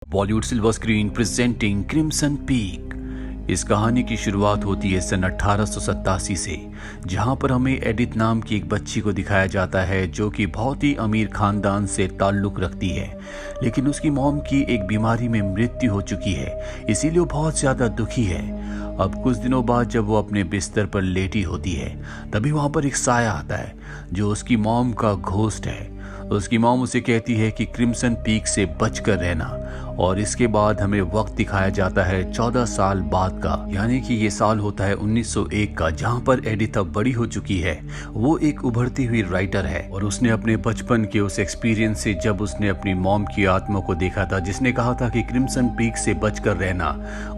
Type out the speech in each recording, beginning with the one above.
Bollywood silver screen presenting crimson peak. इस कहानी की शुरुआत होती है सन 1887 से, जहां पर हमें एडिथ नाम की एक बच्ची को दिखाया जाता है जो कि बहुत ही अमीर खानदान से ताल्लुक रखती है, लेकिन उसकी मॉम की एक बीमारी में मृत्यु हो चुकी है, इसीलिए वो बहुत ज़्यादा दुखी है। अब कुछ दिनों बाद जब वो अपने बिस्तर पर लेटी होती है, तभी वहाँ पर एक साया आता है जो उसकी मॉम का घोस्ट है। उसकी मॉम उसे कहती है कि क्रिम्सन पीक से बचकर रहना, और इसके बाद हमें वक्त दिखाया जाता है 14 साल बाद का, यानी कि ये साल होता है 1901 का, जहाँ पर एडिथ अब बड़ी हो चुकी है। वो एक उभरती हुई राइटर है और उसने अपने बचपन के उस एक्सपीरियंस से, जब उसने अपनी मॉम की आत्मा को देखा था जिसने कहा था कि क्रिम्सन पीक से बचकर रहना,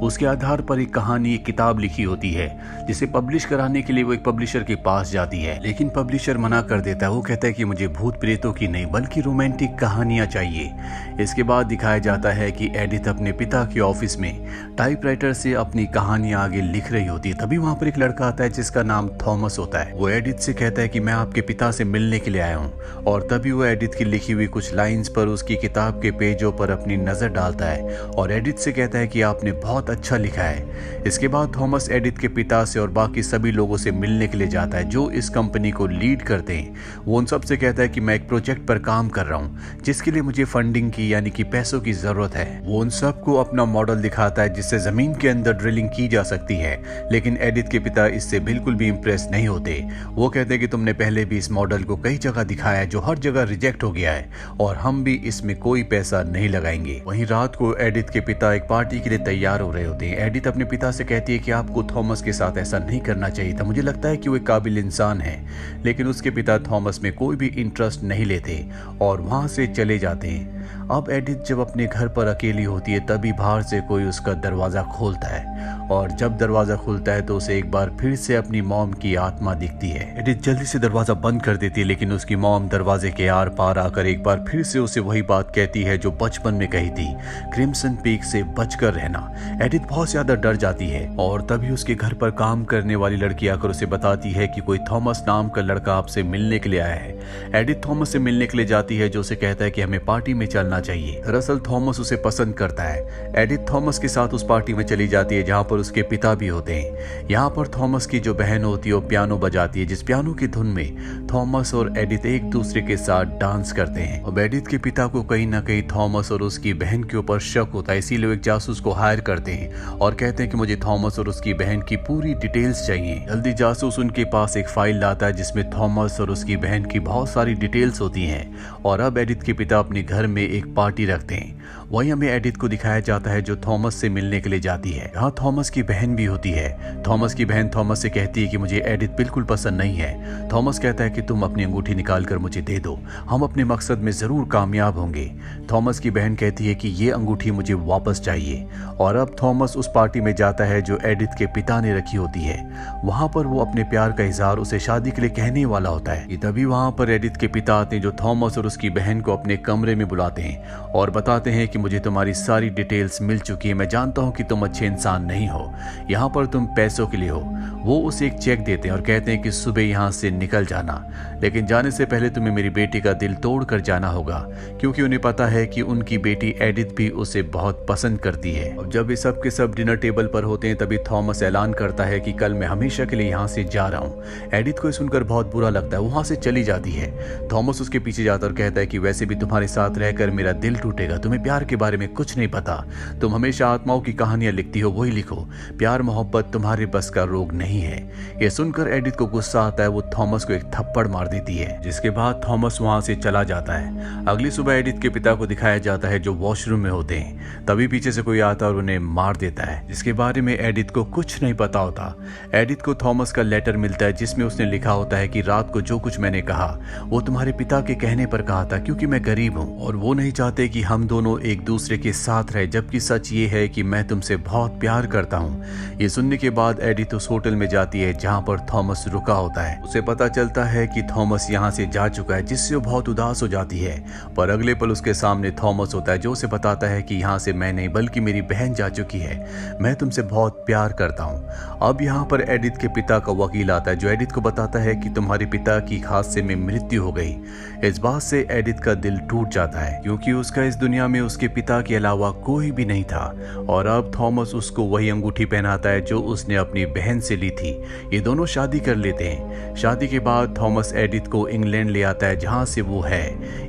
उसके आधार पर एक कहानी, एक किताब लिखी होती है जिसे पब्लिश कराने के लिए वो एक पब्लिशर के पास जाती है, लेकिन पब्लिशर मना कर देता है। वो कहता है कि मुझे भूत प्रेतों की नहीं बल्कि रोमांटिक कहानियां चाहिए। इसके बाद दिखाया जाता है कि एडिथ अपने पिता के ऑफिस में टाइपराइटर से अपनी कहानियां आगे लिख रही होती है। तभी वहां पर एक लड़का आता है जिसका नाम थॉमस होता है। वो एडिथ से कहता है कि मैं आपके पिता से मिलने के लिए आया हूं, और तभी वो एडिथ की लिखी हुई कुछ लाइंस पर उसकी किताब के पेजों पर अपनी नजर डालता है और एडिथ से कहता है कि आपने बहुत अच्छा लिखा है। इसके बाद थॉमस एडिथ के पिता से और बाकी सभी लोगों से मिलने के लिए जाता है जो इस कंपनी को लीड करते हैं। वो उन सब से कहता है कि मैं एक प्रोजेक्ट पर काम कर रहा हूँ जिसके लिए मुझे फंडिंग की, यानी कि पैसों की जरूरत है। वो उन सबको अपना मॉडल दिखाता है जिससे जमीन के अंदर ड्रिलिंग की जा सकती है, लेकिन एडिथ के पिता इससे बिल्कुल भी इंप्रेस नहीं होते। वो कहते हैं कि तुमने पहले भी इस मॉडल को कई जगह दिखाया है जो हर जगह रिजेक्ट हो गया है, और हम भी इसमें कोई पैसा नहीं लगाएंगे। वहीं रात को एडिथ के पिता एक पार्टी के लिए तैयार हो रहे होते हैं। एडिथ अपने पिता से कहती है कि आपको थॉमस के साथ ऐसा नहीं करना चाहिए था, मुझे लगता है कि वो एक काबिल इंसान है, लेकिन उसके पिता थॉमस में कोई भी इंटरेस्ट नहीं लेते और वहां से चले जाते हैं। अब एडिथ जब अपने घर पर अकेली होती है तभी बाहर से कोई उसका दरवाजा खोलता है, और जब दरवाजा खुलता है तो उसे एक बार फिर से अपनी मॉम की आत्मा दिखती है। एडिथ जल्दी से दरवाजा बंद कर देती है, लेकिन उसकी मॉम दरवाजे के आर पार आकर एक बार फिर से उसे वही बात कहती है जो बचपन में कही थी, क्रिम्सन पीक से बचकर रहना। एडिथ बहुत ज्यादा डर जाती है, और तभी उसके घर पर काम करने वाली लड़की आकर उसे बताती है कि कोई थॉमस नाम का लड़का आपसे मिलने के लिए आया है। एडिथ थॉमस से मिलने के लिए जाती है जो उसे कहता है कि हमें पार्टी में चलना चाहिए। दरअसल थॉमस उसे पसंद करता है। एडिथ थॉमस के साथ उस पार्टी में चली जाती है जहां पर उसके पिता भी होते हैं। यहाँ पर थॉमस की जो बहन होती है वो पियानो बजाती है, जिस पियानो की धुन में थॉमस और एडिथ एक दूसरे के साथ डांस करते हैं। अब एडिथ के पिता को कहीं ना कहीं थॉमस और उसकी बहन के ऊपर शक होता है, इसीलिए वो एक जासूस को हायर करते हैं और कहते हैं कि मुझे थॉमस और उसकी बहन की पूरी डिटेल्स चाहिए। जल्दी जासूस उनके पास एक फाइल लाता है जिसमें थॉमस और उसकी बहन की बहुत सारी डिटेल्स होती हैं, और अब एडिथ के पिता अपने घर में एक पार्टी रखते हैं। वहीं हमें एडिथ को दिखाया जाता है जो थॉमस से मिलने के लिए जाती है। यहाँ थॉमस की बहन भी होती है। थॉमस की बहन थॉमस से कहती है कि मुझे एडिथ बिल्कुल पसंद नहीं है। थॉमस कहता है कि तुम अपनी अंगूठी निकाल कर मुझे दे दो, हम अपने मकसद में जरूर कामयाब होंगे। थॉमस की बहन कहती है कि ये अंगूठी मुझे वापस चाहिए, और अब थॉमस उस पार्टी में जाता है जो एडिथ के पिता ने रखी होती है। वहां पर वो अपने प्यार का इजहार उसे शादी के लिए कहने वाला होता है। तभी वहां पर एडिथ के पिता आते हैं जो थॉमस और उसकी बहन को अपने कमरे में बुलाते हैं और बताते हैं कि मुझे तुम्हारी सारी डिटेल्स मिल चुकी है, मैं जानता हूं कि तुम अच्छे इंसान नहीं हो, यहाँ पर तुम पैसों के लिए हो। वो उसे एक चेक देते हैं और कहते हैं कि सुबह यहाँ से निकल जाना, लेकिन जाने से पहले तुम्हें मेरी बेटी का दिल तोड़ कर जाना होगा, क्योंकि उन्हें पता है कि उनकी बेटी एडिथ भी उसे बहुत पसंद करती है। अब जब ये सब के सब डिनर टेबल पर होते हैं तभी थॉमस ऐलान करता है कि कल मैं हमेशा के लिए यहाँ से जा रहा हूँ। एडिथ को सुनकर बहुत बुरा लगता है, वहां से चली जाती है। थॉमस उसके पीछे जाता और कहता है कि वैसे भी तुम्हारे साथ रहकर मेरा दिल टूटेगा, तुम्हें प्यार के बारे में कुछ नहीं पता, तुम हमेशा आत्माओं की कहानियां लिखती हो, वही लिखो, प्यार मोहब्बत तुम्हारे बस का रोग नहीं है। यह सुनकर एडिथ को गुस्सा आता है, वो थॉमस को एक थप्पड़ मार देती है, जिसके बाद थॉमस वहां से चला जाता है। अगली सुबह एडिथ के पिता को दिखाया जाता है जो वॉशरूम में होते हैं। तभी पीछे से कोई आता और उन्हें मार देता है, जिसके बारे में एडिथ को कुछ नहीं पता होता। एडिथ को थॉमस का लेटर मिलता है जिसमें उसने लिखा होता है कि रात को जो कुछ मैंने कहा वो तुम्हारे पिता के कहने पर कहा था, क्योंकि मैं गरीब हूँ और वो नहीं चाहते कि हम दोनों एक दूसरे के साथ रहे, जबकि सच ये है कि मैं तुमसे बहुत प्यार करता हूँ। ये सुनने के बाद एडिथ उस होटल में जाती है जहाँ पर थॉमस रुका होता है। उसे पता चलता है कि थॉमस यहाँ से जा चुका है, जिससे वो बहुत उदास हो जाती है, पर अगले पल उसके सामने थॉमस होता है जो उसे बताता है कि यहाँ से मैं नहीं बल्कि मेरी बहन जा चुकी है, मैं तुमसे बहुत प्यार करता हूँ। अब यहाँ पर एडिथ के पिता का वकील आता है जो एडिथ को बताता है कि तुम्हारे पिता की हादसे में मृत्यु हो गई। इस बात से एडिथ का दिल टूट जाता है, क्योंकि उसका इस दुनिया में उसके पिता के अलावा कोई भी नहीं था और अब थॉमस उसको वही अंगूठी पहनाता है जो उसने अपनी बहन से ली थी। ये दोनों शादी कर लेते हैं। शादी के बाद थॉमस एडिथ को इंग्लैंड ले आता है जहाँ से वो है।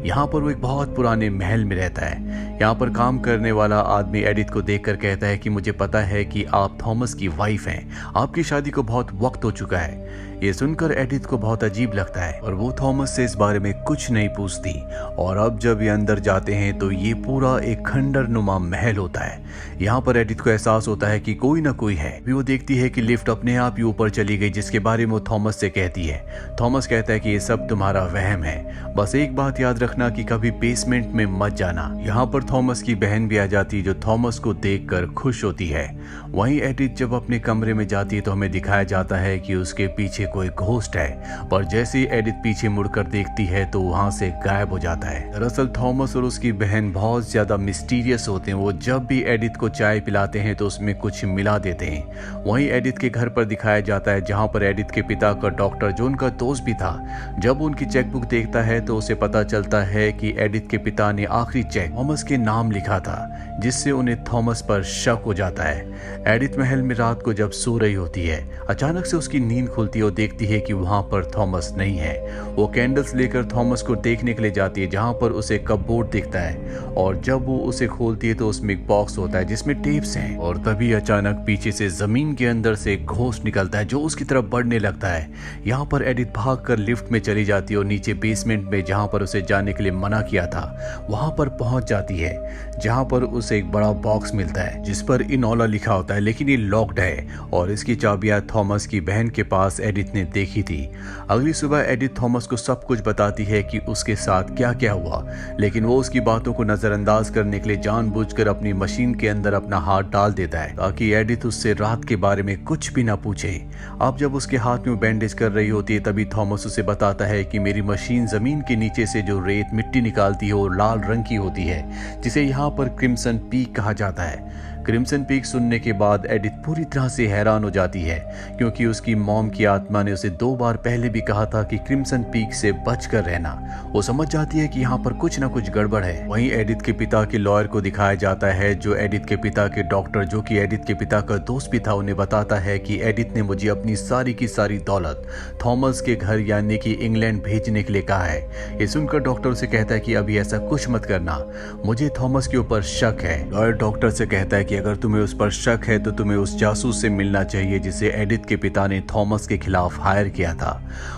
यहाँ पर वो एक बहुत पुराने महल में रहता है। यहाँ पर काम करने वाला आदमी एडिथ को देखकर कहता है कि मुझे पता है कि आप थॉमस की वाइफ हैं, आपकी शादी को बहुत वक्त हो चुका है। ये सुनकर एडिथ को बहुत अजीब लगता है और वो थॉमस से इस बारे में कुछ नहीं पूछती। और अब जब ये अंदर जाते हैं तो ये पूरा एक खंडर नुमा महल होता है। यहाँ पर एडिथ को एहसास होता है कि कोई ना कोई है। भी वो देखती है कि लिफ्ट अपने आप ही ऊपर चली गई, जिसके बारे में वो थॉमस से कहती है। थॉमस कहता है कि ये सब तुम्हारा वहम है, बस एक बात याद रखना कि कभी बेसमेंट में मत जाना। यहाँ पर थॉमस की बहन भी आ जाती है जो थॉमस को देखकर खुश होती है। वहीं एडिथ जब अपने कमरे में जाती है तो हमें दिखाया जाता है कि उसके पीछे कोई घोस्ट है, पर जैसे ही एडिथ पीछे मुड़कर देखती है तो वहां से गायब हो जाता है। दरअसल थॉमस और उसकी बहन बहुत ज्यादा मिस्टीरियस होते हैं। वो जब भी एडिथ को चाय पिलाते हैं तो उसमें कुछ मिला देते हैं। वहीं एडिथ के घर पर दिखाया जाता है जहां पर एडिथ के पिता का डॉक्टर, जो उनका दोस्त भी था, जब उनकी चेकबुक देखता है तो उसे पता चलता है कि एडिथ के पिता ने आखिरी चेक थॉमस के नाम लिखा था, जिससे उन्हें थॉमस पर शक हो जाता है। एडिथ महल में रात को जब सो रही होती है, अचानक से उसकी नींद खुलती है और देखती है कि वहां पर थॉमस नहीं है। वो कैंडल्स लेकर थॉमस को देखने के लिए जाती है जहां पर उसे कपबोर्ड दिखता है और जब वो उसे खोलती है तो उसमें एक बॉक्स होता है जिसमें टेप्स हैं। और तभी अचानक पीछे से जमीन के अंदर से एक घोस्ट निकलता है जो उसकी तरफ बढ़ने लगता है। यहाँ पर एडिथ भागकर लिफ्ट में चली जाती है और नीचे बेसमेंट में जहाँ पर उसे जाने के लिए मना किया था वहां पर पहुंच जाती है, जहां पर उसे एक बड़ा बॉक्स मिलता है जिस पर इनोला लिखा होता है, लेकिन ये लॉक्ड है और इसकी चाबियां थॉमस की बहन के पास एडिथ ने देखी थी। अगली सुबह एडिथ थॉमस को सब कुछ बताती है कि उसके साथ क्या क्या हुआ, लेकिन वो उसकी बातों को नजरअंदाज करने के लिए जानबूझकर अपनी मशीन के अंदर अपना हाथ डाल देता है ताकि एडिथ उससे रात के बारे में कुछ भी ना पूछे। अब जब उसके हाथ में बैंडेज कर रही होती है तभी थॉमस उसे बताता है कि मेरी मशीन जमीन के नीचे से जो रेत मिट्टी निकालती है वो लाल रंग की होती है, जिसे यहाँ पर क्रिम्सन पीक कहा जाता है। क्रिम्सन पीक सुनने के बाद एडिथ पूरी तरह से हैरान हो जाती है क्योंकि उसकी मॉम की आत्मा ने उसे 2 बार पहले भी कहा था कि क्रिम्सन पीक से बचकर रहना। वो समझ जाती है कि यहाँ पर कुछ ना कुछ गड़बड़ है। वहीं एडिथ के पिता के लॉयर को दिखाया जाता है जो एडिथ के पिता के डॉक्टर, जो कि एडिथ के पिता का दोस्त भी था, उन्हें बताता है कि एडिथ ने मुझे अपनी सारी की सारी दौलत थॉमस के घर यानी कि इंग्लैंड भेजने के लिए कहा है। ये सुनकर डॉक्टर उसे कहता है कि अभी ऐसा कुछ मत करना, मुझे थॉमस के ऊपर शक है। लॉयर डॉक्टर से कहता है कि अगर तुम्हें उस पर शक है तो तुम्हें उस जासूस से मिलना चाहिए जिसे एडिथ के पिता ने थॉमस के खिलाफ हायर किया था।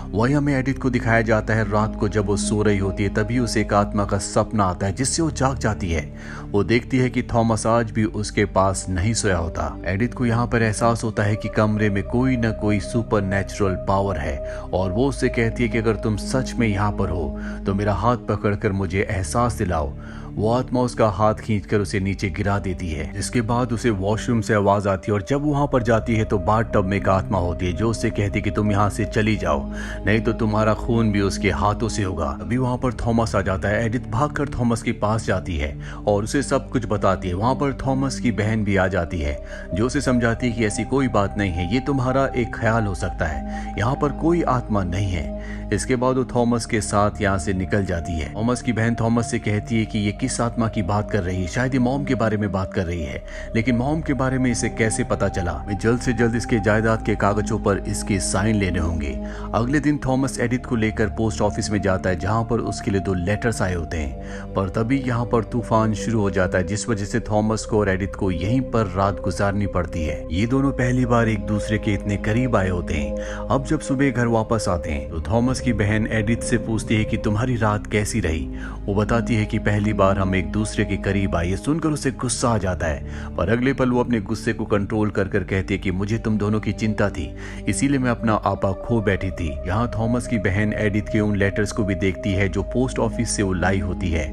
वही हमें एडिथ को दिखाया जाता है रात को जब वो सो रही होती है तभी उसे एक आत्मा का सपना आता है जिससे वो जाग जाती है। वो देखती है कि थॉमस आज भी उसके पास नहीं सोया होता। एडिथ को यहाँ पर एहसास होता है कि कमरे में कोई न कोई सुपर नेचुरल पावर है और वो उससे कहती है कि अगर तुम सच में यहाँ पर हो तो मेरा हाथ पकड़कर मुझे एहसास दिलाओ। वो आत्मा उसका हाथ खींचकर उसे नीचे गिरा देती है, जिसके बाद उसे वॉशरूम से आवाज आती है और जब वहां पर जाती है तो बाथ टब में एक आत्मा होती है जो उससे कहती है कि तुम यहाँ से चली जाओ, नहीं तो तुम्हारा खून भी उसके हाथों से होगा। अभी वहां पर थॉमस आ जाता है। एडिथ भागकर थॉमस के पास जाती है और उसे सब कुछ बताती है। वहां पर थॉमस की बहन भी आ जाती है जो उसे समझाती है कि ऐसी कोई बात नहीं है, ये तुम्हारा एक ख्याल हो सकता है, यहाँ पर कोई आत्मा नहीं है। इसके बाद वो थॉमस के साथ यहाँ से निकल जाती है। थॉमस की बहन थॉमस से कहती है कि ये किस आत्मा की बात कर रही है, शायद ये मॉम के बारे में बात कर रही है, लेकिन मॉम के बारे में इसे कैसे पता चला? मैं जल्द से जल्द इसके जायदाद के कागजों पर इसके साइन लेने होंगे। अगले दिन थॉमस एडिथ को लेकर पोस्ट ऑफिस में जाता है जहां पर उसके लिए 2 लेटर्स आए होते हैं, पर तभी यहाँ पर तूफान शुरू हो जाता है जिस वजह से थॉमस को और एडिथ को यहीं पर रात गुजारनी पड़ती है। ये दोनों पहली बार एक दूसरे के इतने करीब आए होते हैं। अब जब सुबह घर वापस आते हैं तो थॉमस की बहन एडिथ से पूछती है कि तुम्हारी रात कैसी रही। वो बताती है कि पहली बार हम एक दूसरे के करीब आए। ये सुनकर उसे गुस्सा आ जाता है, पर अगले पल वो अपने गुस्से को कंट्रोल कर कहती है कि मुझे तुम दोनों की चिंता थी, इसीलिए मैं अपना आपा खो बैठी थी। यहाँ थॉमस की बहन एडिथ के उन लेटर्स को भी देखती है जो पोस्ट ऑफिस से वो लाई होती है।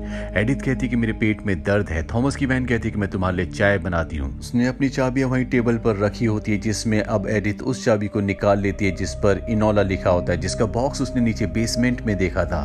एडिथ कहती कि मेरे पेट में दर्द है। थॉमस की बहन कहती कि मैं तुम्हारे लिए चाय बनाती हूँ। उसने अपनी चाबियां वहीं टेबल पर रखी होती है जिसमें अब एडिथ उस चाबी को निकाल लेती है जिस पर इनोला लिखा होता है, जिसका बॉक्स उसने नीचे बेसमेंट में देखा था।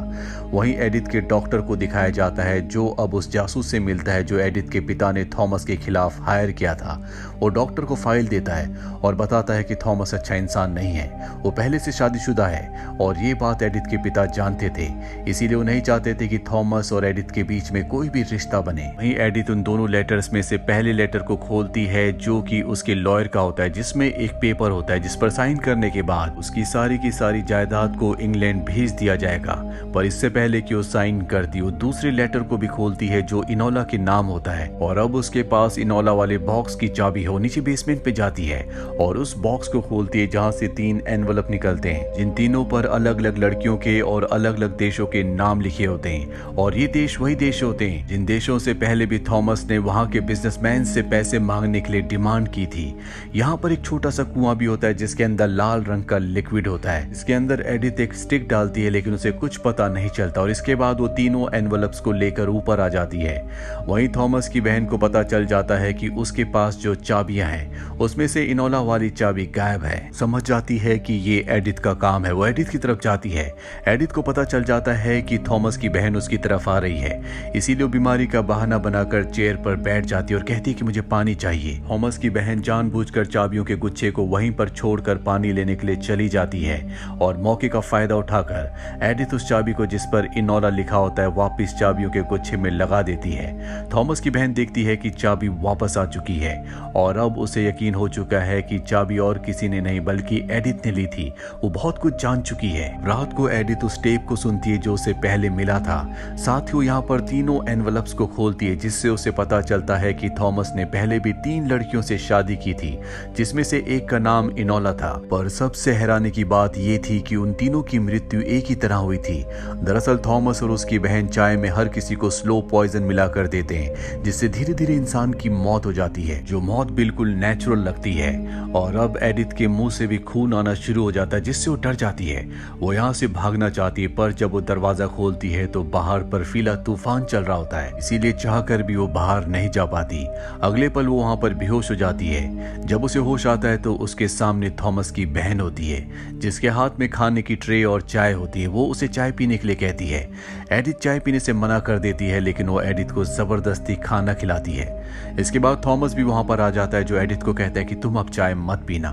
वहीं एडिथ के डॉक्टर को दिखाया जाता है जो अब उस जासूस से मिलता है जो एडिथ के पिता ने थॉमस के खिलाफ हायर किया था। वो डॉक्टर को फाइल देता है और बताता है कि थॉमस अच्छा इंसान नहीं है, वो पहले से शादीशुदा है और ये बात एडिथ के पिता जानते थे, इसीलिए वो नहीं चाहते थे कि थॉमस और एडिथ के बीच में कोई भी रिश्ता बने। वहीं एडिथ उन दोनों लेटर्स में से पहले लेटर को खोलती है जो कि उसके लॉयर का होता है, जिसमें एक पेपर होता है जिस पर साइन करने के बाद उसकी सारी की सारी जायदाद को इंग्लैंड भेज दिया जाएगा। पर इससे पहले कि वो साइन करती, वो दूसरे लेटर को भी खोलती है जो इनोला के नाम होता है और अब उसके पास इनोला वाले बॉक्स की चाबी हो। नीचे बेसमेंट पे जाती है और उस बॉक्स को खोलती है जहां से 3 एनवलप निकलते हैं, जिन तीनों पर अलग अलग लड़कियों के और अलग अलग देशों के नाम लिखे होते हैं और ये देश वही देश होते हैं जिन देशों से पहले भी थॉमस ने वहां के बिजनेसमैन से पैसे मांगने के लिए डिमांड की थी। यहाँ पर एक छोटा सा कुआं भी होता है जिसके अंदर लाल रंग का लिक्विड होता है। इसके अंदर एडिथ एक स्टिक डालती है लेकिन उसे कुछ पता नहीं चलता और इसके बाद वो तीनों एनवलप्स को लेकर ऊपर आ जाती है। वहीं थॉमस की बहन को पता चल जाता है कि उसके पास जो चाबियां हैं उसमें से इनोला वाली चाबी गायब है। समझ जाती है कि ये एडिथ का काम है। वो एडिथ की तरफ जाती है। एडिथ को पता चल जाता है कि थॉमस की बहन उसकी तरफ आ रही है, इसीलिए वो बीमारी का बहाना बनाकर चेयर पर बैठ जाती है और कहती है कि मुझे पानी चाहिए। थॉमस की बहन जानबूझकर चाबियों के गुच्छे को वहीं पर छोड़कर पानी लेने के लिए चली जाती है और मौके का फायदा उठाकर एडिथ उस चाबी को जिस पर इनोला लिखा होता है वापस चाबियों के गुच्छे में लगा देती है। थॉमस की बहन देखती है कि चाबी वापस आ चुकी है और अब उसे यकीन हो चुका है कि चाबी और किसी ने नहीं बल्कि एडिथ ने ली थी। वो बहुत कुछ जान चुकी है। रात को एडिथ उस टेप को सुनती है जो उसे पहले मिला था। साथ ही वो यहाँ पर तीनों एनवलप्स को खोलती है जिससे उसे पता चलता है कि थॉमस ने पहले भी 3 लड़कियों से शादी की थी जिसमें से एक का नाम इनोला था। पर सबसे हैरानी की बात ये थी कि उन तीनों की मृत्यु एक ही तरह हुई थी। दरअसल थॉमस और उसकी बहन चाय में हर किसी को स्लो पॉइजन मिलाकर देते हैं जिससे धीरे धीरे इंसान की मौत हो जाती है, जो मौत बिल्कुल नेचुरल लगती है। और अब एडिथ के मुंह से भी खून आना शुरू हो जाता है जिससे वो डर जाती है। वो यहाँ से भागना चाहती है पर जब वो दरवाजा खोलती है तो बाहर बर्फीला तूफान चल रहा होता है, इसीलिए चाहकर भी वो बाहर नहीं जा पाती। अगले पल वो वहां पर बेहोश हो जाती है। जब उसे होश आता है तो उसके सामने थॉमस की बहन होती है जिसके हाथ में खाने की ट्रे और चाय होती है। वो उसे चाय पीने के लिए कहती है। एडिथ चाय पीने से मना कर देती है लेकिन वो एडिथ को जबरदस्ती खाना खिलाती है। इसके बाद थॉमस भी वहां पर आ जाता है जो एडिथ को कहता है कि तुम अब चाय मत पीना।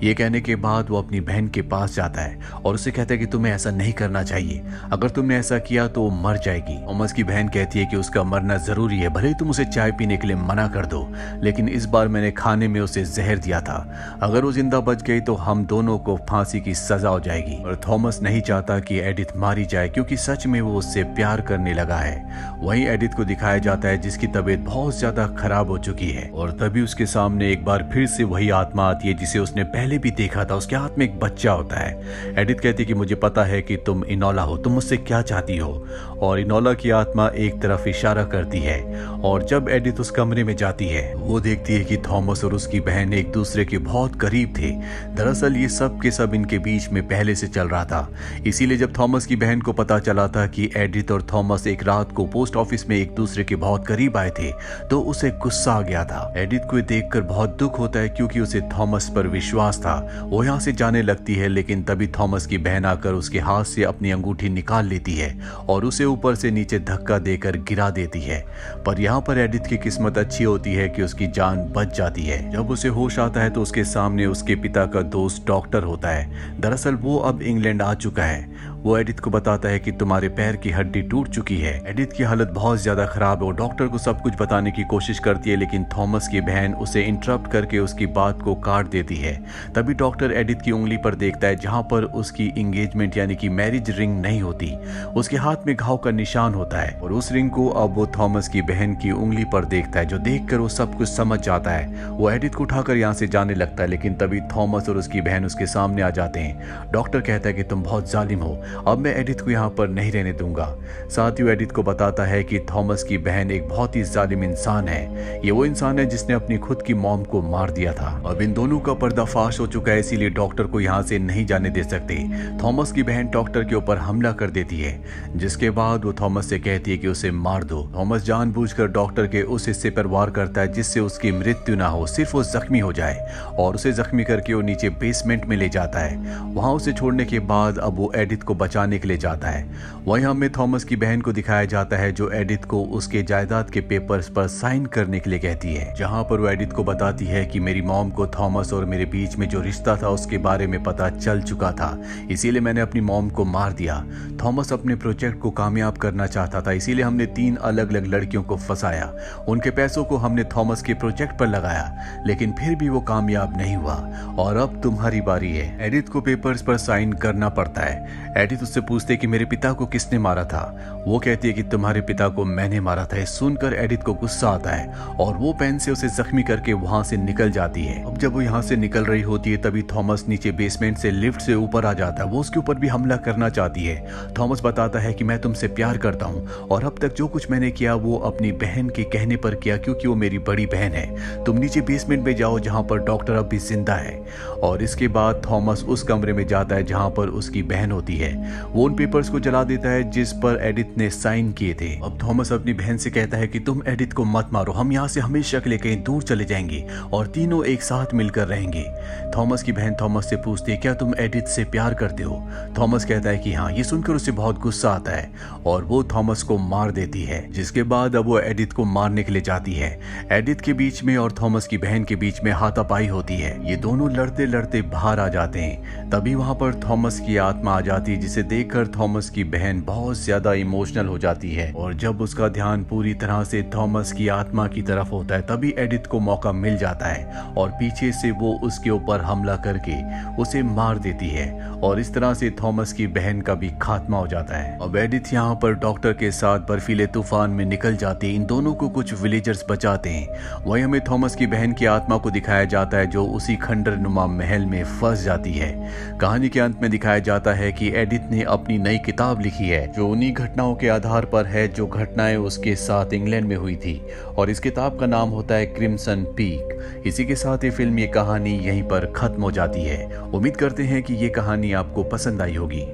ये कहने के बाद वो अपनी बहन के पास जाता है और उसे कहता है कि तुम्हें ऐसा नहीं करना चाहिए, अगर तुमने ऐसा किया तो वो मर जाएगी। थॉमस की बहन कहती है कि उसका मरना जरूरी है, भले ही तुम उसे चाय पीने के लिए मना कर दो, लेकिन इस बार मैंने खाने में उसे जहर दिया था, अगर वो जिंदा बच गई तो हम दोनों को फांसी की सजा हो जाएगी। और थॉमस नहीं चाहता कि एडिथ मारी जाए क्योंकि सच में वो उससे प्यार करने लगा है। वहीं एडिथ को दिखाया जाता है जिसकी तबीयत बहुत ज्यादा खराब हो चुकी है और तभी उसके सामने एक बार फिर से वही आत्मा आती है जिसे उसने पहले भी देखा था। उसके हाथ में एक बच्चा होता है। एडिथ कहती है कि मुझे पता है कि तुम इनोला हो, तुम मुझसे क्या चाहती हो। और इनोला की आत्मा एक तरफ इशारा करती है और जब एडिथ उस कमरे में जाती है वो देखती है कि थॉमस और उसकी बहन एक दूसरे के बहुत करीब थे। दरअसल ये सब के सब इनके बीच में पहले से चल रहा था, इसीलिए जब थॉमस की बहन को पता चला था कि एडिथ और थॉमस एक रात को पोस्ट ऑफिस में एक दूसरे के बहुत करीब आए थे तो उसे गुस्सा आ गया था। एडिथ को देखकर बहुत दुख होता है क्योंकि उसे थॉमस पर विश्वास था। वो यहाँ से जाने लगती है लेकिन तभी थॉमस की बहन आकर उसके हाथ से अपनी अंगूठी निकाल लेती है और उसे ऊपर से नीचे धक्का देकर गिरा देती है। पर यहाँ पर एडिथ की किस्मत अच्छी होती है कि उसकी जान बच जाती है। जब उसे होश आता है तो उसके सामने उसके पिता का दोस्त डॉक्टर होता है। दरअसल वो अब इंग्लैंड आ चुका है। वो एडिथ को बताता है कि तुम्हारे पैर की हड्डी टूट चुकी है। एडिथ की हालत बहुत ज्यादा खराब है। वो डॉक्टर को सब कुछ बताने की कोशिश करती है लेकिन थॉमस की बहन उसे इंटरप्ट करके उसकी बात को काट देती है। तभी डॉक्टर एडिथ की उंगली पर देखता है जहां पर उसकी एंगेजमेंट यानी कि मैरिज रिंग नहीं होती, उसके हाथ में घाव का निशान होता है और उस रिंग को अब वो थॉमस की बहन की उंगली पर देखता है, जो देखकर वो सब कुछ समझ जाता है। वो एडिथ को उठाकर यहाँ से जाने लगता है लेकिन तभी थॉमस और उसकी बहन उसके सामने आ जाते हैं। डॉक्टर कहता है कि तुम बहुत जालिम हो, अब मैं एडिथ को यहाँ पर नहीं रहने दूंगा। साथ ही एडिथ को बताता है कि थॉमस की बहन एक बहुत ही जालिम इंसान है। ये वो इंसान है जिसने अपनी खुद की मॉम को मार दिया था। अब इन दोनों का पर्दाफाश हो चुका है इसीलिए डॉक्टर को यहाँ से नहीं जाने दे सकते। थॉमस की बहन डॉक्टर के ऊपर हमला कर देती है जिसके बाद वो थॉमस से कहती है कि उसे मार दो। थॉमस जानबूझकर डॉक्टर के उस हिस्से पर वार करता है जिससे उसकी मृत्यु ना हो, सिर्फ वो जख्मी हो जाए और उसे जख्मी करके वो नीचे बेसमेंट में ले जाता है। वहां उसे छोड़ने के बाद अब वो एडिथ को बचाने के लिए जाता है। वहीं हमें थॉमस की बहन को दिखाया जाता है जो एडिथ को उसके जायदाद के पेपर्स पर साइन करने के लिए कहती है, जहां पर वो एडिथ को बताती है कि मेरी मॉम को थॉमस और मेरे बीच में जो रिश्ता था उसके बारे में पता चल चुका था, इसीलिए मैंने अपनी मॉम को मार दिया। थॉमस अपने प्रोजेक्ट को कामयाब करना चाहता था, इसीलिए हमने 3 अलग अलग लड़कियों को फंसाया। उनके पैसों को हमने थॉमस के प्रोजेक्ट पर लगाया, लेकिन फिर भी वो कामयाब नहीं हुआ और अब तुम्हारी बारी है। एडिथ को पेपर्स पर साइन करना पड़ता है। एडिथ उससे पूछते कि मेरे पिता को किसने मारा था। वो कहती है कि तुम्हारे पिता को मैंने मारा था। सुनकर एडिथ को गुस्सा आता है और वो पेन से उसे जख्मी करके वहां से निकल जाती है। अब जब वो यहाँ से निकल रही होती है तभी थॉमस नीचे बेसमेंट से लिफ्ट से ऊपर आ जाता है। वो उसके ऊपर भी हमला करना चाहती है। थॉमस बताता है कि मैं तुमसे प्यार करता हूँ और अब तक जो कुछ मैंने किया वो अपनी बहन के कहने पर किया, क्योंकि वो मेरी बड़ी बहन है। तुम नीचे बेसमेंट में जाओ जहाँ पर डॉक्टर अब भी जिंदा है। और इसके बाद थॉमस उस कमरे में जाता है जहाँ पर उसकी बहन होती है। वो उन पेपर्स को जला देता है जिस पर एडिथ ने साइन किए थे। अब थॉमस अपनी बहन से कहता है कि तुम एडिथ को मत मारो, हम यहाँ से हमेशा के लिए कहीं दूर चले जाएंगे और तीनों एक साथ मिलकर रहेंगे। थॉमस की बहन थॉमस से पूछती है क्या तुम एडिथ से प्यार करते हो। थॉमस कहता है कि हाँ। ये सुनकर उसे बहुत गुस्सा आता है और वो थॉमस को मार देती है, जिसके बाद अब वो एडिथ को मारने के लिए जाती है। एडिथ के बीच में और थॉमस की बहन के बीच में हाथापाई होती है। ये दोनों लड़ते लड़ते बाहर आ जाते हैं। तभी वहां पर थॉमस की आत्मा आ जाती है, जिसे देखकर थॉमस की बहन बहुत ज्यादा इमोशनल हो जाती है। और जब उसका ध्यान पूरी तरह से थॉमस की आत्मा की तरफ होता है तभी एडिथ को मौका मिल जाता है और पीछे से वो उसके ऊपर हमला करके उसे मार देती है और इस तरह से थॉमस की बहन का भी खात्मा हो जाता है। अब एडिथ यहाँ पर डॉक्टर के साथ बर्फीले तूफान में निकल जाती है। इन दोनों को कुछ विलेजर्स बचाते हैं। वहीं हमें थॉमस की बहन की आत्मा को दिखाया जाता है जो उसी खंडर नुमा महल में फंस जाती है। कहानी के अंत में दिखाया जाता है कि एडिथ ने अपनी नई किताब लिखी है जो उन्हीं घटनाओं के आधार पर है जो घटनाएं उसके साथ इंग्लैंड में हुई थी, और इस किताब का नाम होता है क्रिम्सन पीक। इसी के साथ ये फिल्म, ये कहानी यहीं पर खत्म हो जाती है। उम्मीद करते हैं कि ये कहानी आपको पसंद आई होगी।